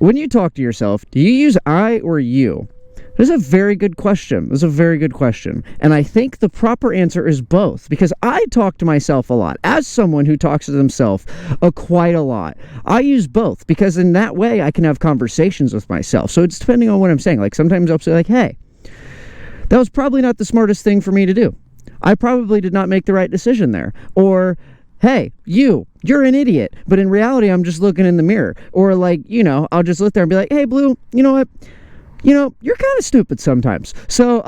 when you talk to yourself, do you use I or you? This is a very good question. This is a very good question. And I think the proper answer is both, because I talk to myself a lot. As someone who talks to themselves quite a lot, I use both, because in that way I can have conversations with myself. So it's depending on what I'm saying. Like sometimes I'll say like, hey, that was probably not the smartest thing for me to do. I probably did not make the right decision there. Or, hey, you're an idiot. But in reality, I'm just looking in the mirror. Or like, I'll just look there and be like, hey, Blue, you know what? You're kind of stupid sometimes. So,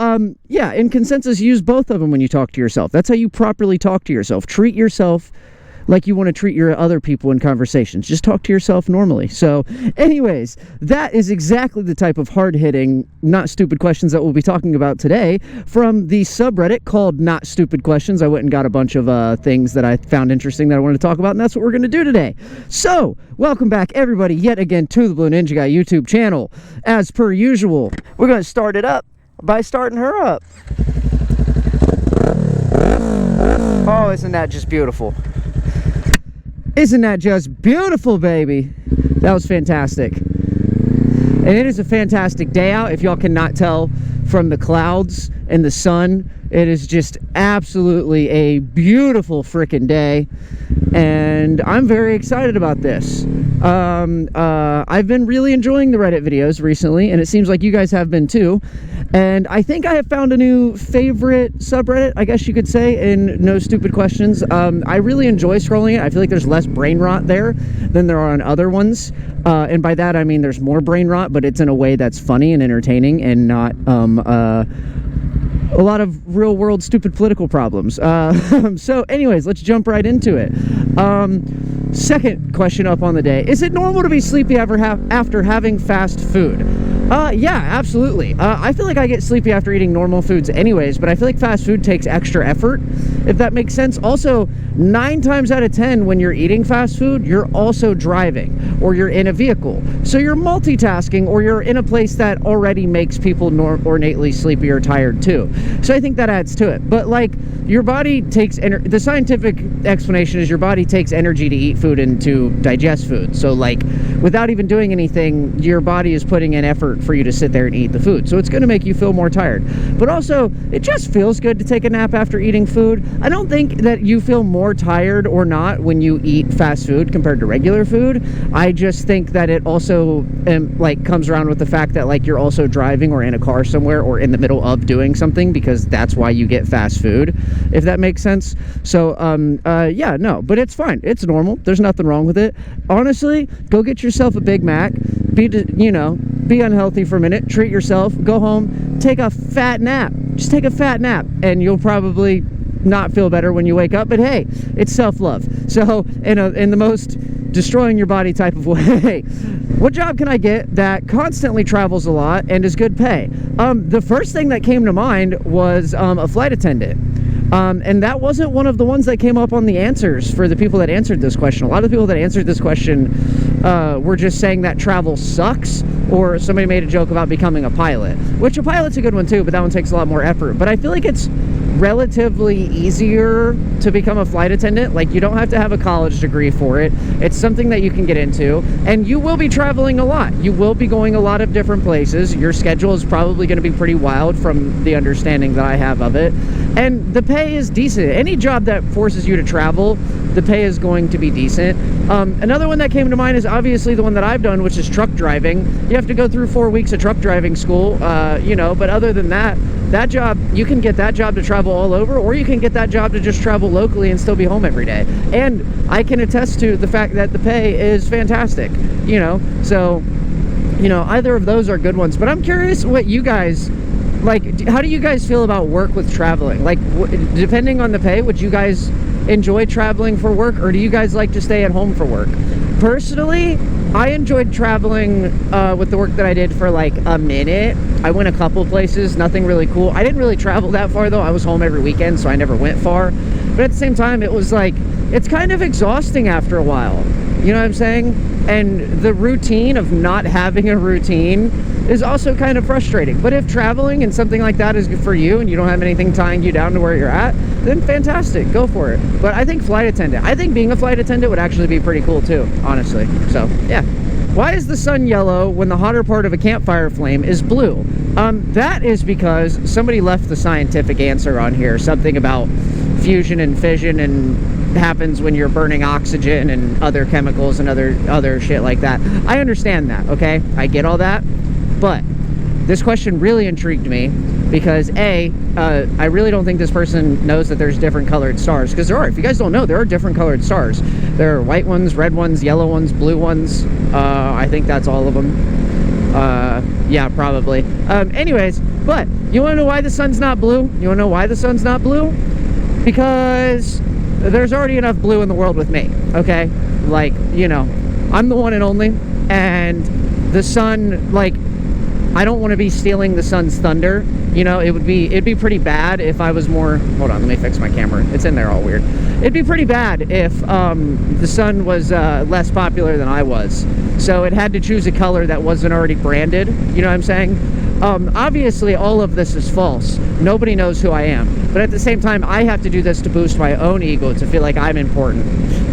yeah, in consensus, use both of them when you talk to yourself. That's how you properly talk to yourself. Treat yourself like you want to treat your other people in conversations. Just talk to yourself normally. So, anyways, that is exactly the type of hard-hitting, not stupid questions that we'll be talking about today from the subreddit called Not Stupid Questions. I went and got a bunch of things that I found interesting that I wanted to talk about, and that's what we're going to do today. So, welcome back, everybody, yet again to the Blue Ninja Guy YouTube channel. As per usual, we're going to start it up by starting her up. Oh, isn't that just beautiful? Isn't that just beautiful, baby? That was fantastic. And it is a fantastic day out. If y'all cannot tell from the clouds and the sun, it is just absolutely a beautiful freaking day. And I'm very excited about this. I've been really enjoying the Reddit videos recently, and it seems like you guys have been too. And I think I have found a new favorite subreddit, I guess you could say, in No Stupid Questions. I really enjoy scrolling it. I feel like there's less brain rot there than there are on other ones. And by that, I mean there's more brain rot, but it's in a way that's funny and entertaining and not a lot of real-world stupid political problems. So anyways, let's jump right into it. Second question up on the day. Is it normal to be sleepy after having fast food? Yeah, absolutely. I feel like I get sleepy after eating normal foods anyways, but I feel like fast food takes extra effort, if that makes sense. Also, 9 times out of 10 when you're eating fast food, you're also driving, or you're in a vehicle. So you're multitasking, or you're in a place that already makes people ornately sleepy or tired too. So I think that adds to it. But like, your body takes the scientific explanation is your body takes energy to eat food and to digest food. So like, without even doing anything, your body is putting in effort for you to sit there and eat the food. So it's going to make you feel more tired. But also, it just feels good to take a nap after eating food. I don't think that you feel more tired or not when you eat fast food compared to regular food. I just think that it also like comes around with the fact that like you're also driving or in a car somewhere or in the middle of doing something, because that's why you get fast food, if that makes sense. So yeah, no, but it's fine. It's normal. There's nothing wrong with it. Honestly, go get yourself a Big Mac. Be unhealthy for a minute, treat yourself, go home, take a fat nap. Just take a fat nap, and you'll probably not feel better when you wake up. But hey, it's self-love. So in the most destroying your body type of way, what job can I get that constantly travels a lot and is good pay? The first thing that came to mind was a flight attendant. And that wasn't one of the ones that came up on the answers for the people that answered this question. A lot of the people that answered this question were just saying that travel sucks, or somebody made a joke about becoming a pilot, which a pilot's a good one too, but that one takes a lot more effort. But I feel like it's relatively easier to become a flight attendant. Like, you don't have to have a college degree for it. It's something that you can get into, and you will be traveling a lot. You will be going a lot of different places. Your schedule is probably going to be pretty wild from the understanding that I have of it, and the pay is decent. Any job that forces you to travel, the pay is going to be decent. Another one that came to mind is obviously the one that I've done, which is truck driving. You have to go through 4 weeks of truck driving school, but other than that, that job, you can get that job to travel all over, or you can get that job to just travel locally and still be home every day. And I can attest to the fact that the pay is fantastic, so, either of those are good ones. But I'm curious what you guys, like, how do you guys feel about work with traveling? Like, depending on the pay, would you guys enjoy traveling for work, or do you guys like to stay at home for work? Personally, I enjoyed traveling with the work that I did for like a minute. I went a couple places, nothing really cool. I didn't really travel that far though. I was home every weekend, so I never went far. But at the same time, it was like, it's kind of exhausting after a while. You know what I'm saying? And the routine of not having a routine is also kind of frustrating. But if traveling and something like that is good for you and you don't have anything tying you down to where you're at, then fantastic, go for it. But I think being a flight attendant would actually be pretty cool too, honestly. So yeah. Why is the sun yellow when the hotter part of a campfire flame is blue? That is because somebody left the scientific answer on here. Something about fusion and fission and happens when you're burning oxygen and other chemicals and other shit like that. I understand that, okay? I get all that. But this question really intrigued me because I really don't think this person knows that there's different colored stars, because there are. If you guys don't know, there are different colored stars. There are white ones, red ones, yellow ones, blue ones. I think that's all of them. Yeah, probably. Anyways, but you want to know why the sun's not blue? You want to know why the sun's not blue? Because there's already enough blue in the world with me, okay? Like, you know, I'm the one and only, and the sun, like, I don't want to be stealing the sun's thunder. You know, it'd be pretty bad if I was more, hold on, let me fix my camera. It's in there all weird. It'd be pretty bad if the sun was less popular than I was. So it had to choose a color that wasn't already branded. You know what I'm saying? Obviously, all of this is false. Nobody knows who I am. But at the same time, I have to do this to boost my own ego, to feel like I'm important.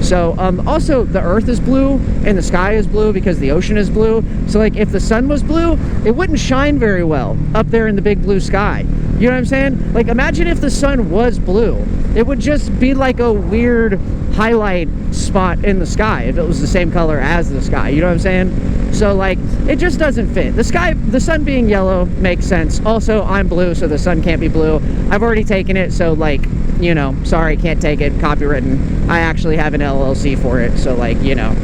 So, also, the earth is blue, and the sky is blue because the ocean is blue. So, like, if the sun was blue, it wouldn't shine very well up there in the big blue sky. You know what I'm saying? Like, imagine if the sun was blue. It would just be like a weird highlight spot in the sky if it was the same color as the sky. You know what I'm saying? So, like, it just doesn't fit. The sun being yellow makes sense. Also, I'm blue, so the sun can't be blue. I've already taken it, so, like, you know, sorry, can't take it. Copywritten. I actually have an LLC for it, so, like, you know,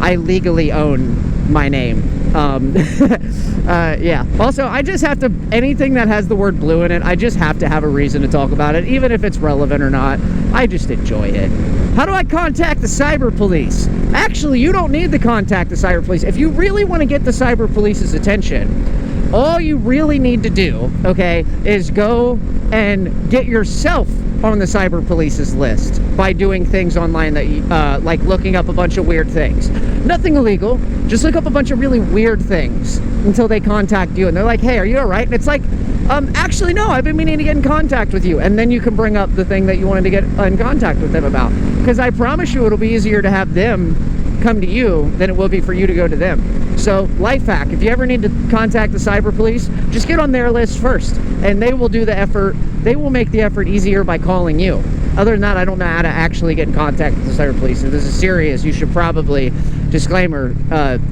I legally own my name. Yeah. Also, I just have to, anything that has the word blue in it, I just have to have a reason to talk about it, even if it's relevant or not. I just enjoy it. How do I contact the cyber police? Actually, you don't need to contact the cyber police. If you really want to get the cyber police's attention, all you really need to do, okay, is go and get yourself on the cyber police's list by doing things online that you, like looking up a bunch of weird things. Nothing illegal, just look up a bunch of really weird things until they contact you and they're like, hey, are you all right? And it's like, actually, no, I've been meaning to get in contact with you. And then you can bring up the thing that you wanted to get in contact with them about. Because I promise you it'll be easier to have them come to you than it will be for you to go to them. So, life hack, if you ever need to contact the cyber police, just get on their list first. And they will do the effort, they will make the effort easier by calling you. Other than that, I don't know how to actually get in contact with the cyber police. If this is serious, you should probably, disclaimer,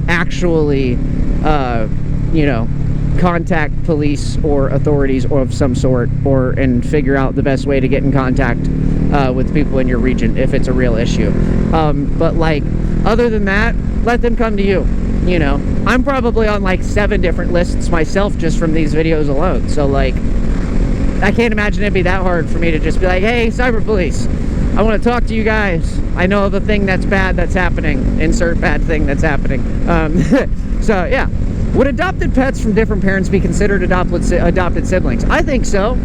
actually, you know, contact police or authorities or of some sort, and figure out the best way to get in contact with people in your region if it's a real issue. But like, other than that, let them come to you. You know, I'm probably on like 7 different lists myself just from these videos alone. So like, I can't imagine it'd be that hard for me to just be like, hey, cyber police, I want to talk to you guys. I know of a thing that's bad that's happening. Insert bad thing that's happening. So yeah. Would adopted pets from different parents be considered adopted siblings? I think so.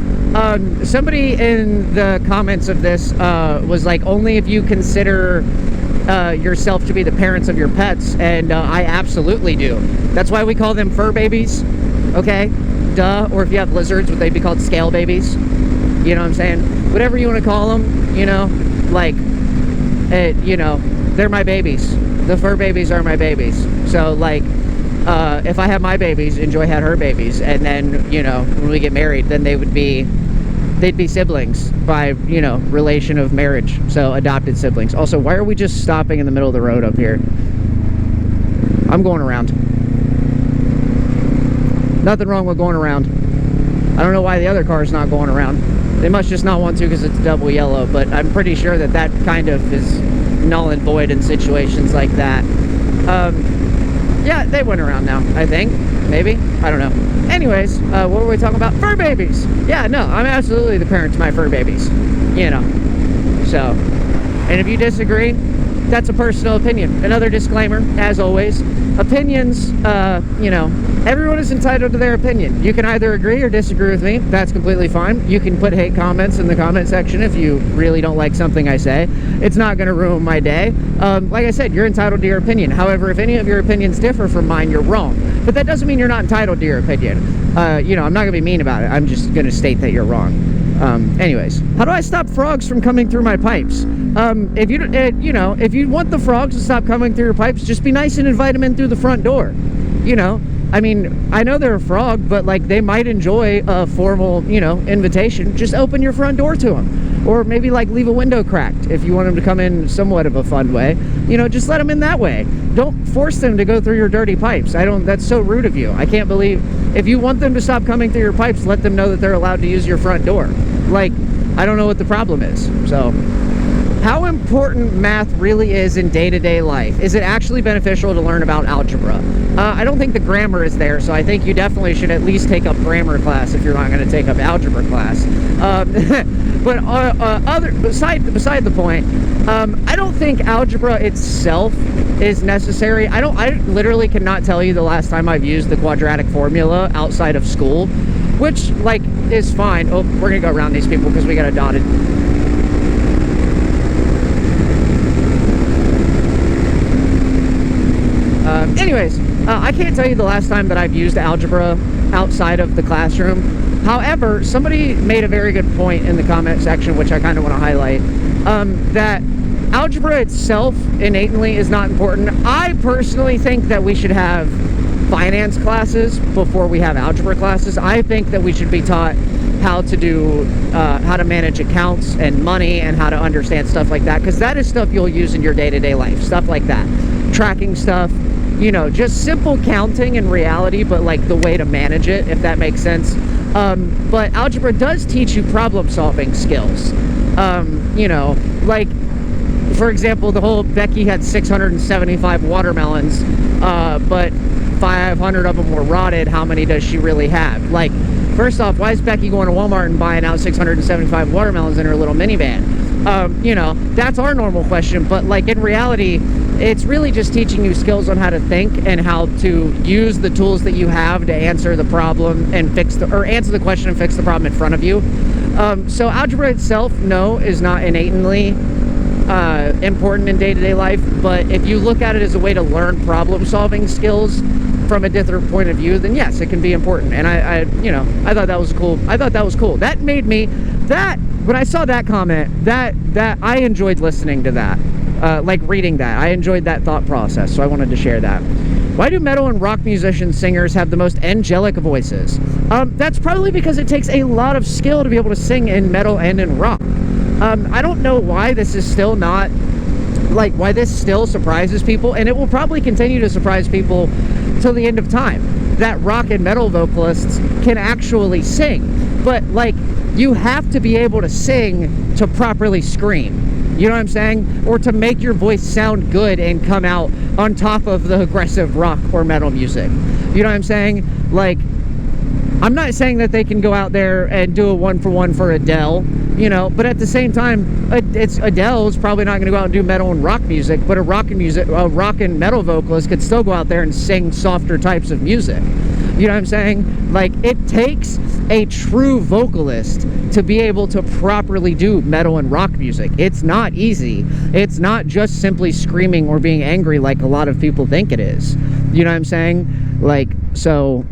Somebody in the comments of this was like, only if you consider yourself to be the parents of your pets, and I absolutely do. That's why we call them fur babies, okay? Duh. Or if you have lizards, would they be called scale babies? You know what I'm saying? Whatever you want to call them, you know, like, you know, they're my babies. The fur babies are my babies. So, like, if I have my babies and Joy had her babies, and then, you know, when we get married, then they'd be siblings by, you know, relation of marriage. So adopted siblings. Also, why are we just stopping in the middle of the road up here? I'm going around. Nothing wrong with going around. I don't know why the other car's not going around. They must just not want to because it's double yellow, but I'm pretty sure that that kind of is null and void in situations like that. Yeah, they went around now, I think. Maybe? I don't know. Anyways, what were we talking about? Fur babies! Yeah, no, I'm absolutely the parent to my fur babies. You know. So, and if you disagree, that's a personal opinion. Another disclaimer, as always, opinions, you know, everyone is entitled to their opinion. You can either agree or disagree with me. That's completely fine. You can put hate comments in the comment section if you really don't like something I say. It's not going to ruin my day. Like I said, you're entitled to your opinion. However, if any of your opinions differ from mine, you're wrong. But that doesn't mean you're not entitled to your opinion. You know, I'm not going to be mean about it. I'm just going to state that you're wrong. Anyways, how do I stop frogs from coming through my pipes? If you want the frogs to stop coming through your pipes, just be nice and invite them in through the front door. I mean, I know they're a frog, but like they might enjoy a formal, invitation. Just open your front door to them, or maybe like leave a window cracked if you want them to come in somewhat of a fun way. Just let them in that way. Don't force them to go through your dirty pipes. That's so rude of you. I can't believe, if you want them to stop coming through your pipes, let them know that they're allowed to use your front door. Like, I don't know what the problem is. So, how important math really is in day-to-day life. Is it actually beneficial to learn about algebra? I don't think the grammar is there, so I think you definitely should at least take up grammar class if you're not going to take up algebra class. But beside the point, I don't think algebra itself is necessary. I literally cannot tell you the last time I've used the quadratic formula outside of school, which like is fine. Oh, we're gonna go around these people because we got a dotted. Anyways, I can't tell you the last time that I've used algebra outside of the classroom. However, somebody made a very good point in the comment section, which I kind of want to highlight, that algebra itself innately is not important. I personally think that we should have finance classes before we have algebra classes. I think that we should be taught how to manage accounts and money and how to understand stuff like that, because that is stuff you'll use in your day-to-day life, stuff like that, tracking stuff, just simple counting in reality, but like the way to manage it, if that makes sense. But algebra does teach you problem solving skills. Like, for example, the whole Becky had 675 watermelons, but 500 of them were rotted. How many does she really have? Like, first off, why is Becky going to Walmart and buying out 675 watermelons in her little minivan? That's our normal question, but like in reality, it's really just teaching you skills on how to think and how to use the tools that you have to answer the problem and answer the question and fix the problem in front of you. So algebra itself, no, is not innately important in day-to-day life, but if you look at it as a way to learn problem-solving skills from a different point of view, then yes, it can be important. And I thought that was cool. That made me, when I saw that comment, that I enjoyed listening to that. Like reading that. I enjoyed that thought process, so I wanted to share that. Why do metal and rock singers have the most angelic voices? That's probably because it takes a lot of skill to be able to sing in metal and in rock. I don't know why this is still not, like, why this still surprises people, and it will probably continue to surprise people till the end of time, that rock and metal vocalists can actually sing. But, like, you have to be able to sing to properly scream. You know what I'm saying? Or to make your voice sound good and come out on top of the aggressive rock or metal music. You know what I'm saying? Like, I'm not saying that they can go out there and do a one-for-one for Adele, but at the same time, Adele's probably not going to go out and do metal and rock music, but a rock and metal vocalist could still go out there and sing softer types of music. You know what I'm saying? Like, it takes a true vocalist to be able to properly do metal and rock music. It's not easy. It's not just simply screaming or being angry like a lot of people think it is. You know what I'm saying? Like, so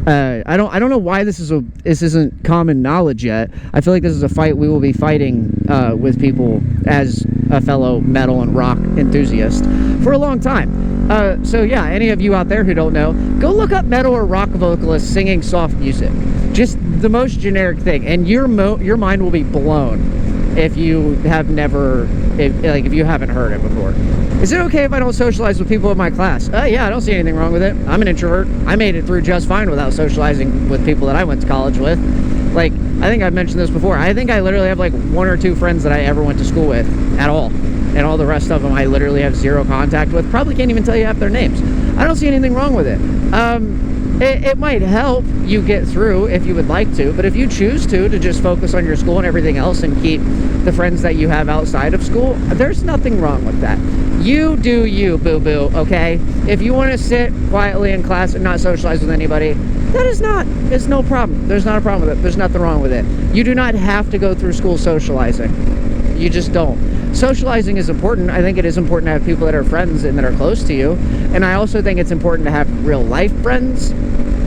I don't know why this isn't common knowledge yet. I feel like this is a fight we will be fighting with people as a fellow metal and rock enthusiast for a long time. So yeah, any of you out there who don't know, go look up metal or rock vocalists singing soft music. Just the most generic thing, and your mind will be blown if you have if you haven't heard it before. Is it okay if I don't socialize with people in my class? Yeah, I don't see anything wrong with it. I'm an introvert. I made it through just fine without socializing with people that I went to college with. Like, I think I've mentioned this before. I think I literally have like 1 or 2 friends that I ever went to school with at all. And all the rest of them I literally have 0 contact with. Probably can't even tell you half their names. I don't see anything wrong with it. It might help you get through if you would like to, but if you choose to just focus on your school and everything else and keep the friends that you have outside of school, there's nothing wrong with that. You do you, boo-boo, okay? If you want to sit quietly in class and not socialize with anybody, it's no problem. There's not a problem with it. There's nothing wrong with it. You do not have to go through school socializing. You just don't. Socializing is important. I think it is important to have people that are friends and that are close to you. And I also think it's important to have real life friends.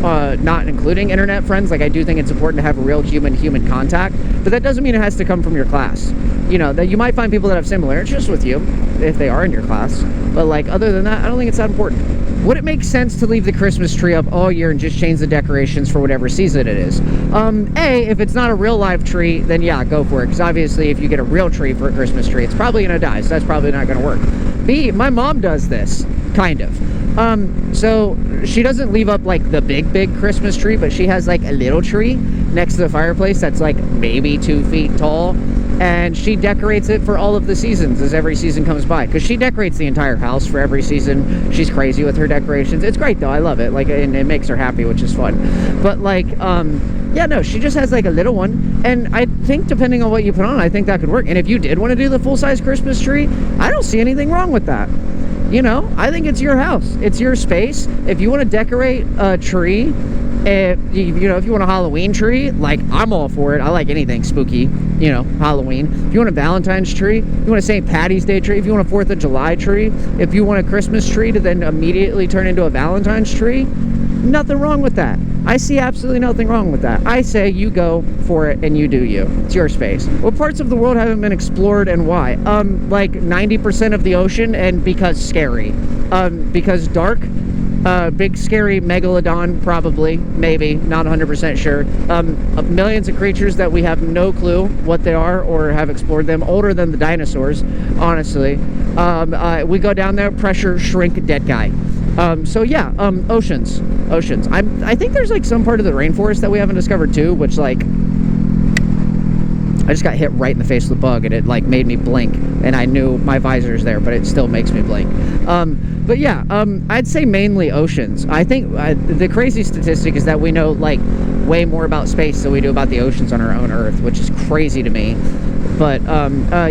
not including internet friends. Like, I do think it's important to have a real human contact, but that doesn't mean it has to come from your class. You know, that you might find people that have similar interests with you if they are in your class, but like, other than that, I don't think it's that important. Would it make sense to leave the Christmas tree up all year and just change the decorations for whatever season it is? A, if it's not a real live tree, then yeah, go for it, because obviously if you get a real tree for a Christmas tree, it's probably gonna die, so that's probably not gonna work. B, my mom does this, kind of. So she doesn't leave up like the big Christmas tree, but she has like a little tree next to the fireplace that's like maybe 2 feet tall, and she decorates it for all of the seasons as every season comes by, because she decorates the entire house for every season. She's crazy with her decorations. It's great though, I love it, like, and it makes her happy, which is fun. But like, yeah, no, she just has like a little one, and I think depending on what you put on, I think that could work. And if you did want to do the full-size Christmas tree, I don't see anything wrong with that. You know, I think it's your house, it's your space. If you want to decorate a tree, if you know, if you want a Halloween tree, like, I'm all for it. I like anything spooky, you know, Halloween. If you want a Valentine's tree, if you want a St. Patty's Day tree, if you want a 4th of July tree, if you want a Christmas tree to then immediately turn into a Valentine's tree, nothing wrong with that. I see absolutely nothing wrong with that. I say you go for it and you do you. It's your space. What parts of the world haven't been explored and why? Like 90% of the ocean, and because scary. Because dark, big scary megalodon, probably, maybe, not 100% sure. Millions of creatures that we have no clue what they are or have explored them, older than the dinosaurs, honestly. We go down there, pressure, shrink, dead guy. So yeah, oceans. I think there's like some part of the rainforest that we haven't discovered too, which, like, I just got hit right in the face with a bug and it like made me blink, and I knew my visor's there, but it still makes me blink. But yeah, I'd say mainly oceans. I think the crazy statistic is that we know like way more about space than we do about the oceans on our own Earth, which is crazy to me. But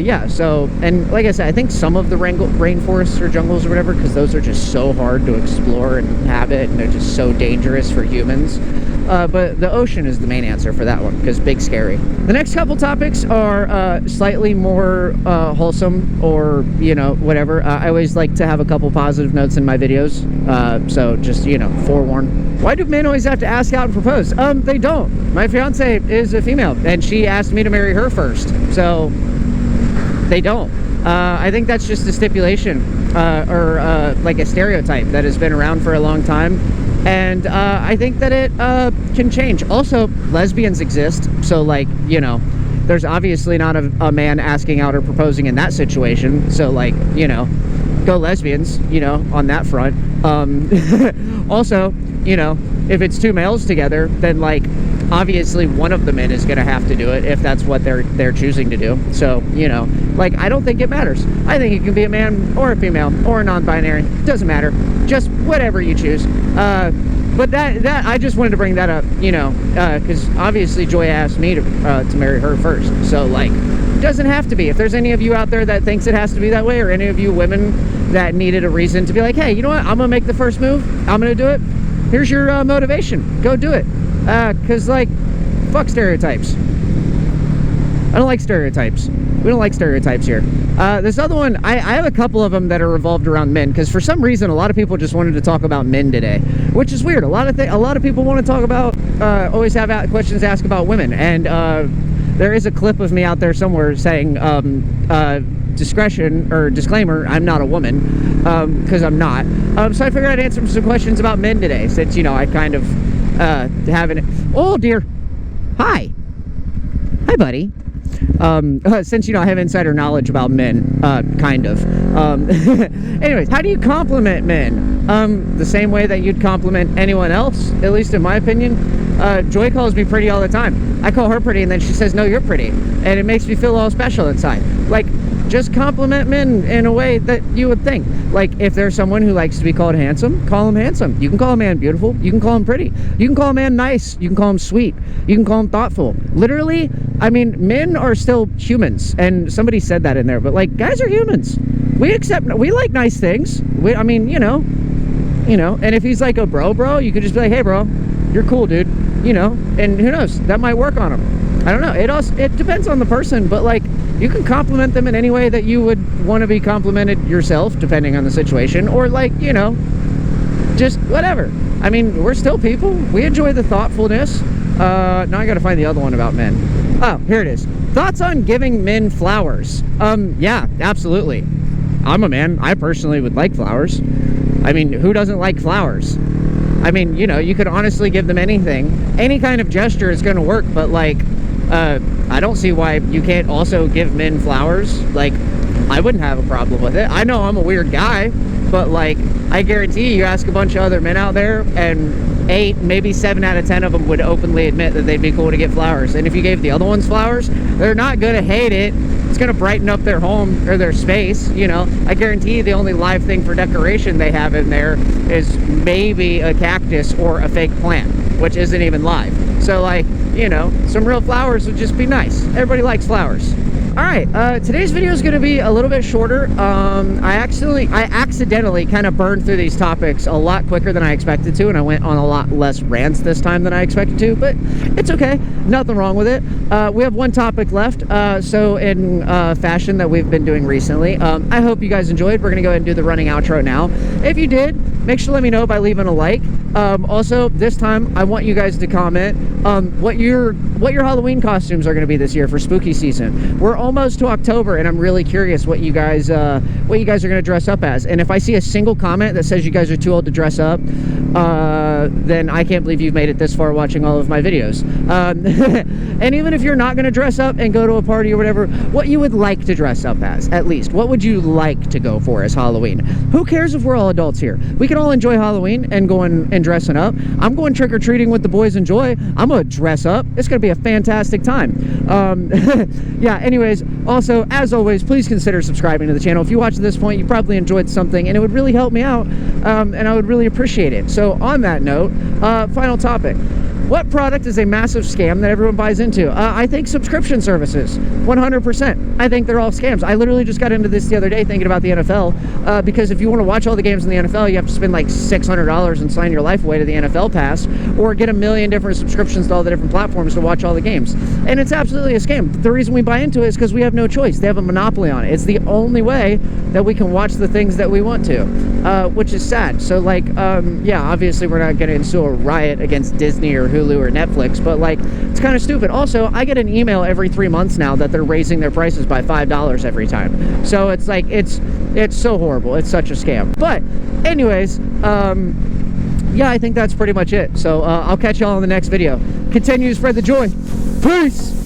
yeah, so, and like I said, I think some of the rainforests or jungles or whatever, because those are just so hard to explore and inhabit, and they're just so dangerous for humans. But the ocean is the main answer for that one, because big scary. The next couple topics are slightly more wholesome, or, you know, whatever. I always like to have a couple positive notes in my videos, so just, you know, forewarn. Why do men always have to ask out and propose? They don't. My fiance is a female, and she asked me to marry her first, so they don't. I think that's just a stipulation, or like a stereotype that has been around for a long time. And I think that it can change. Also, lesbians exist, so, like, you know, there's obviously not a man asking out or proposing in that situation, so, like, you know, go lesbians, you know, on that front. Also, you know, if it's 2 males together, then, like, obviously one of the men is gonna have to do it if that's what they're choosing to do. So, you know, like, I don't think it matters. I think it can be a man or a female or a non-binary. Doesn't matter. Just whatever you choose. But that I just wanted to bring that up, you know, because obviously Joy asked me to marry her first. So, like, it doesn't have to be. If there's any of you out there that thinks it has to be that way, or any of you women that needed a reason to be like, hey, you know what, I'm gonna make the first move, I'm gonna do it, here's your motivation. Go do it. Because, like, fuck stereotypes. I don't like stereotypes. We don't like stereotypes here. This other one, I have a couple of them that are revolved around men, because for some reason a lot of people just wanted to talk about men today, which is weird. A lot of people want to talk about, always have questions to ask about women, and there is a clip of me out there somewhere saying, discretion, or disclaimer, I'm not a woman, because I'm not. So I figured I'd answer some questions about men today, since, you know, I kind of haven't. Oh dear. Hi, buddy. Since, you know, I have insider knowledge about men, kind of. Anyways, how do you compliment men? The same way that you'd compliment anyone else, at least in my opinion. Joy calls me pretty all the time. I call her pretty, and then she says, no, you're pretty. And it makes me feel all special inside. Like, just compliment men in a way that you would think. Like, if there's someone who likes to be called handsome, call him handsome. You can call a man beautiful. You can call him pretty. You can call a man nice. You can call him sweet. You can call him thoughtful. Literally, I mean, men are still humans. And somebody said that in there. But, like, guys are humans. We like nice things. I mean, you know. And if he's like a bro, you could just be like, hey, bro, you're cool, dude. You know. And who knows? That might work on him. I don't know. It depends on the person. But, like, you can compliment them in any way that you would want to be complimented yourself, depending on the situation, or, like, you know, just whatever. I mean, we're still people. We enjoy the thoughtfulness. Now I gotta find the other one about men. Oh, here it is. Thoughts on giving men flowers? Yeah, absolutely. I'm a man. I personally would like flowers. I mean, who doesn't like flowers? I mean, you know, you could honestly give them anything. Any kind of gesture is going to work, but like, I don't see why you can't also give men flowers. Like, I wouldn't have a problem with it. I know I'm a weird guy, but like, I guarantee you ask a bunch of other men out there, and 8, maybe 7 out of 10 of them would openly admit that they'd be cool to get flowers. And if you gave the other ones flowers, they're not going to hate it. It's going to brighten up their home or their space, you know. I guarantee you the only live thing for decoration they have in there is maybe a cactus or a fake plant, which isn't even live. So like, you know, some real flowers would just be nice. Everybody likes flowers. All right, today's video is going to be a little bit shorter. I accidentally kind of burned through these topics a lot quicker than I expected to, and I went on a lot less rants this time than I expected to, but it's okay. Nothing wrong with it. We have one topic left, so in fashion that we've been doing recently. I hope you guys enjoyed. We're going to go ahead and do the running outro now. If you did, make sure to let me know by leaving a like. Also, this time, I want you guys to comment what your Halloween costumes are going to be this year for spooky season. We're almost to October, and I'm really curious what you guys are going to dress up as. And if I see a single comment that says you guys are too old to dress up, then I can't believe you've made it this far watching all of my videos. And even if you're not going to dress up and go to a party or whatever, what you would like to dress up as, at least. What would you like to go for as Halloween? Who cares if we're all adults here? We can all enjoy Halloween and going and dressing up. I'm going trick-or-treating with the boys and Joy. I'm going to dress up. It's going to be a fantastic time. Yeah, anyways, also, as always, please consider subscribing to the channel. If you watch at this point, you probably enjoyed something, and it would really help me out, and I would really appreciate it. So on that note, final topic. What product is a massive scam that everyone buys into? I think subscription services, 100%. I think they're all scams. I literally just got into this the other day thinking about the NFL, because if you want to watch all the games in the NFL, you have to spend like $600 and sign your life away to the NFL Pass, or get a million different subscriptions to all the different platforms to watch all the games. And it's absolutely a scam. The reason we buy into it is because we have no choice. They have a monopoly on it. It's the only way that we can watch the things that we want to, which is sad. So like, yeah, obviously we're not getting into a riot against Disney or Hulu or Netflix, but like, it's kind of stupid. Also, I get an email every 3 months now that they're raising their prices by $5 every time. So it's like, it's so horrible. It's such a scam. But anyways, yeah, I think that's pretty much it. So I'll catch y'all in the next video. Continue to spread the joy. Peace.